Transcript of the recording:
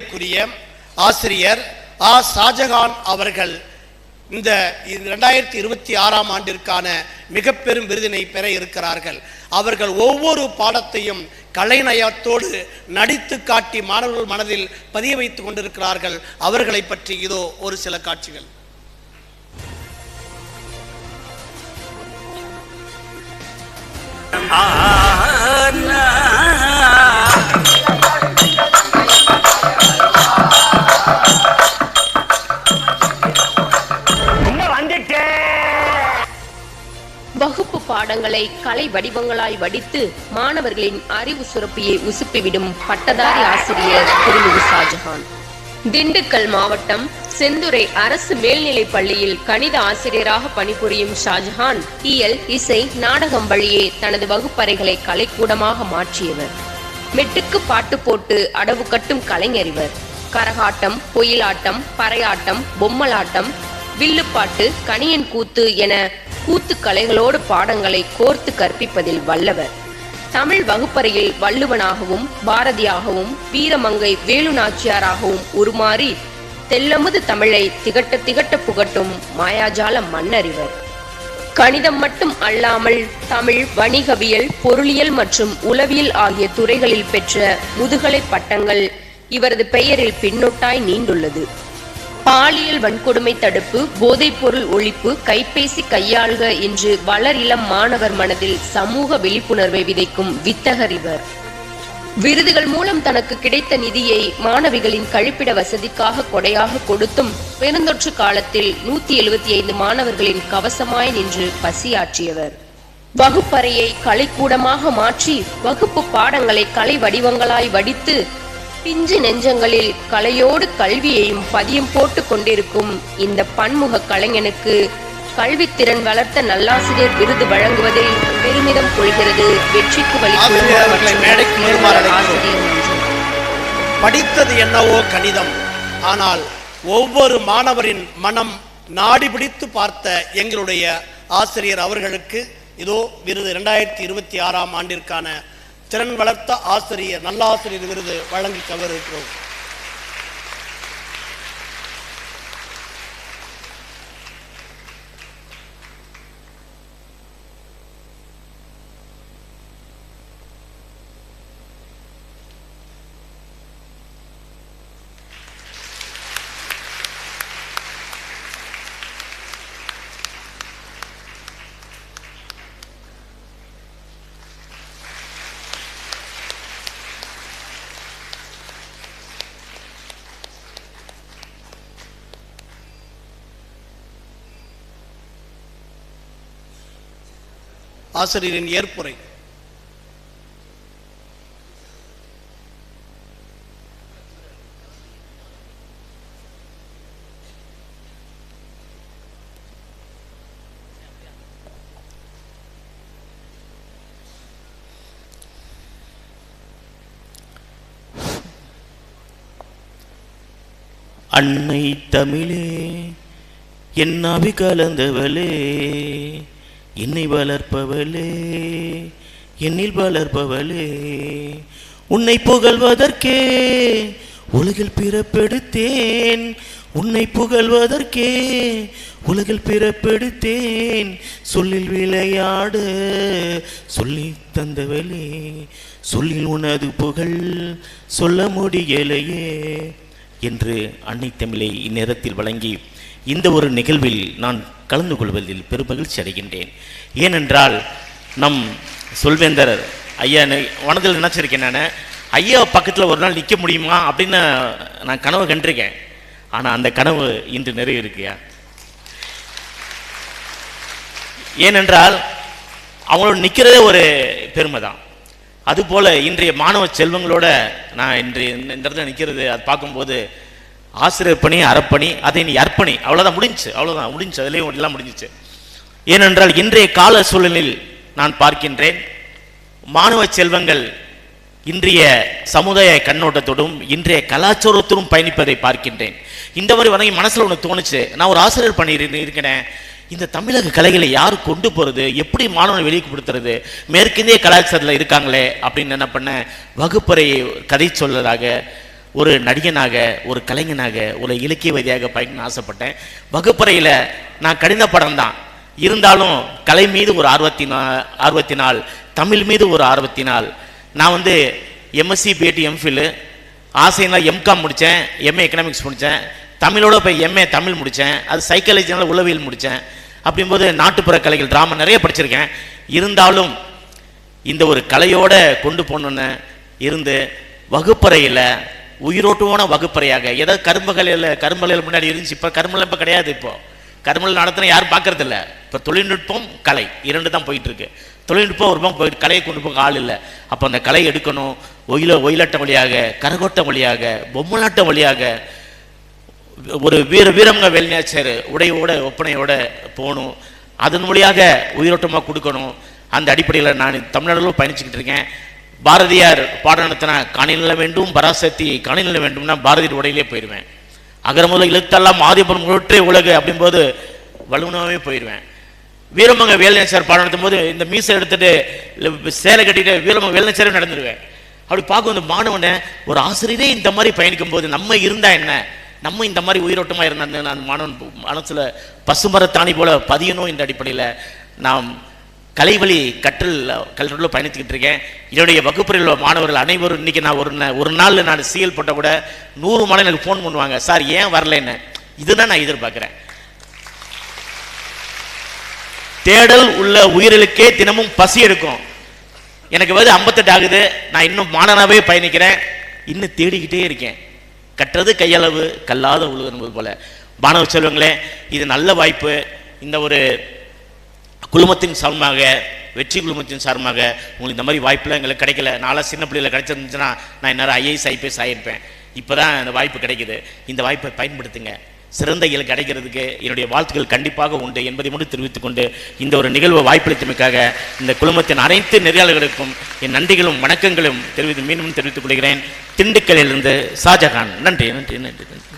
மரியாதைக்குரிய ஆசிரியர் ஆ. ஷாஜகான் அவர்கள் இந்த 2026ஆம் ஆண்டிற்கான மிக பெரும் விருதினை பெற இருக்கிறார்கள். அவர்கள் ஒவ்வொரு பாடத்தையும் கலைநயத்தோடு நடித்து காட்டி மாணவர்கள் மனதில் பதிய வைத்துக் கொண்டிருக்கிறார்கள். அவர்களை பற்றி இதோ ஒரு சில காட்சிகள். வகுப்பு பாடங்களை கலை வடிவங்களாய் வடித்து மாணவர்களின் அறிவு சுரப்பியை உசுப்பிவிடும் பட்டதாரி ஆசிரியர் திருமிகு ஷாஜகான். திண்டுக்கல் மாவட்டம் செந்துறை அரசு மேல்நிலைப் பள்ளியில் கணித ஆசிரியராக பணிபுரியும் ஷாஜகான் இயல், இசை, நாடகம் வழியே தனது வகுப்பறைகளை கலைக்கூடமாக மாற்றியவர். மெட்டுக்கு பாட்டு போட்டு அடவு கட்டும் கலைஞர் இவர். கரகாட்டம், பொயிலாட்டம், பறையாட்டம், பொம்மலாட்டம், வில்லுப்பாட்டு, கணியன் கூத்து என கூத்து கலைகளோடு பாடங்களை கோர்த்து கற்பிப்பதில் வல்லவர். தமிழ் வகுப்பறையில் வள்ளுவனாகவும் பாரதியாகவும் வீரமங்கை வேலு நாச்சியாராகவும் உருமாறி தெல்லமுது தமிழை திகட்ட திகட்ட புகட்டும் மாயாஜால மன்னர் இவர். கணிதம் மட்டும் அல்லாமல் தமிழ், வணிகவியல், பொருளியல் மற்றும் உளவியல் ஆகிய துறைகளில் பெற்ற முதுகலை பட்டங்கள் இவரது பெயரில் பின்னொட்டாய் நீண்டுள்ளது. பாலியல் வன்கொடுமை தடுப்பு, போதைப் பொருள் ஒழிப்பு, கைபேசி கையாள்க என்று வளர் இளம் மாணவர் மனதில் சமூக விழிப்புணர்வை விதைக்கும் வித்தகர் இவர். விருதுகள் மூலம் தனக்கு கிடைத்த நிதியை மாணவிகளின் கழிப்பிட வசதிக்காக கொடையாக கொடுத்தும் பெருந்தொற்று காலத்தில் 175 மாணவர்களின் கவசமாய் நின்று பசியாற்றியவர். வகுப்பறையை கலைக்கூடமாக மாற்றி வகுப்பு பாடங்களை கலை வடிவங்களாய் வடித்து பிஞ்சு நெஞ்சங்களில் கலையோடு கல்வியையும் பதியம் போட்டு கொண்டிருக்கும் இந்த பன்முக கலைஞனுக்கு கல்வித்திறன் வளர்த்த நல்லாசிரியர் விருது வழங்குவதில் பெருமிதம் கொள்கிறது வெற்றிக்கு படித்தது என்னவோ கணிதம், ஆனால் ஒவ்வொரு மாணவரின் மனம் நாடி பிடித்து பார்த்த எங்களுடைய ஆசிரியர் அவர்களுக்கு இதோ விருது 2026ஆம் ஆண்டிற்கான திறன் வளர்த்த ஆசிரியர் நல்லாசிரியர் விருது வழங்கி கவர்கிறோம். ஆசிரியரின் ஏற்புரை. அன்னை தமிழே என் அவி கலந்தவளே, என்னை வளர்ப்பவளே, என்னில் வளர்ப்பவளே, உன்னை புகழ்வதற்கே உலகில் பிறப்பெடுத்தேன், உன்னை புகழ்வதற்கே உலகில் பிறப்பெடுத்தேன், சொல்லில் விளையாடு சொல்லி தந்தவளே, சொல்லில் உனது புகழ் சொல்ல முடியலையே என்று அன்னை தமிழை இந்நேரத்தில் வழங்கி இந்த ஒரு நிகழ்வில் நான் கலந்து கொள்வதில் பெருமகிழ்ச்சி அடைகின்றேன். ஏனென்றால் நம் சொல்வேந்தர் ஐயா மனதில் நினச்சிருக்கேன். நான் ஐயா பக்கத்தில் ஒரு நாள் நிற்க முடியுமா அப்படின்னு நான் கனவு கண்டிருக்கேன். ஆனால் அந்த கனவு இன்று நிறைவேறிருக்கியா. ஏனென்றால் அவங்களோட நிற்கிறதே ஒரு பெருமை தான். அதுபோல் இன்றைய மாணவ செல்வங்களோட நான் இன்றைய இந்த இடத்துல நிற்கிறது அது பார்க்கும்போது ஆசிரியர் பணி, அறப்பணி, அதை நீ அர்ப்பணி, அவ்வளோதான் முடிஞ்சு, அவ்வளோதான் முடிஞ்சு, அதுலேயும் எல்லாம் முடிஞ்சிச்சு. ஏனென்றால் இன்றைய கால சூழலில் நான் பார்க்கின்றேன் மாணவ செல்வங்கள் இன்றைய சமுதாய கண்ணோட்டத்தோடும் இன்றைய கலாச்சாரத்தோடும் பயணிப்பதை பார்க்கின்றேன். இந்த மாதிரி வணங்கி மனசில் ஒன்று தோணுச்சு, நான் ஒரு ஆசிரியர் பணி இருக்கிறேன், இந்த தமிழக கலைகளை யார் கொண்டு போகிறது, எப்படி மாணவனை வெளிப்படுத்துறது, மேற்கிந்திய கலாச்சாரத்தில் இருக்காங்களே அப்படின்னு என்ன பண்ண வகுப்பறை கதை சொல்வதாக ஒரு நடிகனாக, ஒரு கலைஞனாக, ஒரு இலக்கியவாதியாக பயணிக்கணும்னு ஆசைப்பட்டேன். வகுப்பறையில் நான் கடின படம் தான் இருந்தாலும் கலை மீது ஒரு ஆர்வத்தினால், தமிழ் மீது ஒரு ஆர்வத்தினால் நான் வந்து எம்எஸ்சி, பிஎட், எம்ஃபில் ஆசைனா எம்காம் முடித்தேன், எம்ஏ எக்கனாமிக்ஸ் முடித்தேன், தமிழோட போய் எம்ஏ தமிழ் முடித்தேன், அது சைக்காலஜினால உளவியல் முடித்தேன். அப்படிங்கும்போது நாட்டுப்புற கலைகள், ட்ராமா நிறைய படிச்சிருக்கேன். இருந்தாலும் இந்த ஒரு கலையோட கொண்டு போகணுன்னு இருந்து வகுப்பறையில் உயிரோட்டமான வகுப்பறையாக, ஏதாவது கரும்பலையில் முன்னாடி இருந்துச்சு, இப்போ கரும்பலை இப்போ கிடையாது. இப்போ கரும்பலை நடத்தின யாரும் பார்க்கறது இல்லை. இப்போ தொழில்நுட்பம், கலை இரண்டு தான் போயிட்டு இருக்கு. தொழில்நுட்பம் ஒரு பக்கம் போயிட்டு கலையை கொண்டு போக ஆள் இல்லை. அப்போ அந்த கலை எடுக்கணும். ஒயிலாட்டம் வழியாக, கரகோட்டம் வழியாக, பொம்மலாட்டம் வழியாக ஒரு வீரங்க வெளிநாச்சர் உடையோட ஒப்பனையோட போகணும். அதன் வழியாக உயிரோட்டமாக கொடுக்கணும். அந்த அடிப்படையில் நான் தமிழ்நாடுல பயணிச்சுக்கிட்டு இருக்கேன். பாரதியார் பாடம் நடத்தினா காணிநில வேண்டும், பராசக்தி காணிநில வேண்டும்னா பாரதியார் உடையிலே போயிடுவேன். அகரமுதல் இழுத்தெல்லாம் ஆதிபுரம் முற்றே உலகு அப்படிங்கும்போது வலுவனாகவே போயிடுவேன். வீரமங்க வேலுநாச்சியார் பாடம் நடத்தும் போது இந்த மீசை எடுத்துட்டு சேலை கட்டிட்டு வீரமங்க வேலுநாச்சியாரே நடந்துடுவேன். அப்படி பார்க்கும் இந்த மாணவனை ஒரு ஆசிரியரே இந்த மாதிரி பயணிக்கும் போது நம்ம இருந்தா என்ன, நம்ம இந்த மாதிரி உயிரோட்டமாக இருந்தா நான் மாணவன் மனசில் பசுமரத்தாணி போல பதியணும் என்ற அடிப்படையில் நாம் கலைவழி கல்லூரியில் பயணித்துக்கிட்டு இருக்கேன். என்னுடைய வகுப்பறையில் உள்ள மாணவர்கள் அனைவரும் இன்னைக்கு நான் ஒரு நாள் நான் சிஎல் போட்ட கூட 100 மாணவர்கள் எனக்கு ஃபோன் பண்ணுவாங்க, சார் ஏன் வரலன்னு. இதுதான் நான் எதிர்பார்க்குறேன். தேடல் உள்ள உயிர்களுக்கே தினமும் பசி எடுக்கும். எனக்கு 58 ஆகுது, நான் இன்னும் மாணவனாகவே பயணிக்கிறேன், இன்னும் தேடிக்கிட்டே இருக்கேன். கற்றது கையளவு, கல்லாத உழுது என்பது போல. மாணவ செல்வங்களே, இது நல்ல வாய்ப்பு. இந்த ஒரு குழுமத்தின் சார்பாக, வெற்றி குழுமத்தின் சார்பாக உங்களுக்கு இந்த மாதிரி வாய்ப்புலாம் எங்களுக்கு கிடைக்கல. நாளாக சின்ன பிள்ளைகளை கிடைச்சிருந்துச்சுன்னா நான் இன்னும் IAS IPS ஆகியிருப்பேன். இப்போ தான் இந்த வாய்ப்பு கிடைக்குது. இந்த வாய்ப்பை பயன்படுத்துங்க. சிறந்த இயல் கிடைக்கிறதுக்கு என்னுடைய வாழ்த்துக்கள் கண்டிப்பாக உண்டு என்பதை மட்டும் தெரிவித்துக் கொண்டு இந்த ஒரு நிகழ்வு வாய்ப்பளித்தமைக்காக இந்த குழுமத்தின் அனைத்து நெறியாளர்களுக்கும் என் நன்றிகளும் வணக்கங்களும் மீண்டும் தெரிவித்துக் கொள்கிறேன். திண்டுக்கல்லிலிருந்து ஷாஜகான். நன்றி நன்றி நன்றி நன்றி.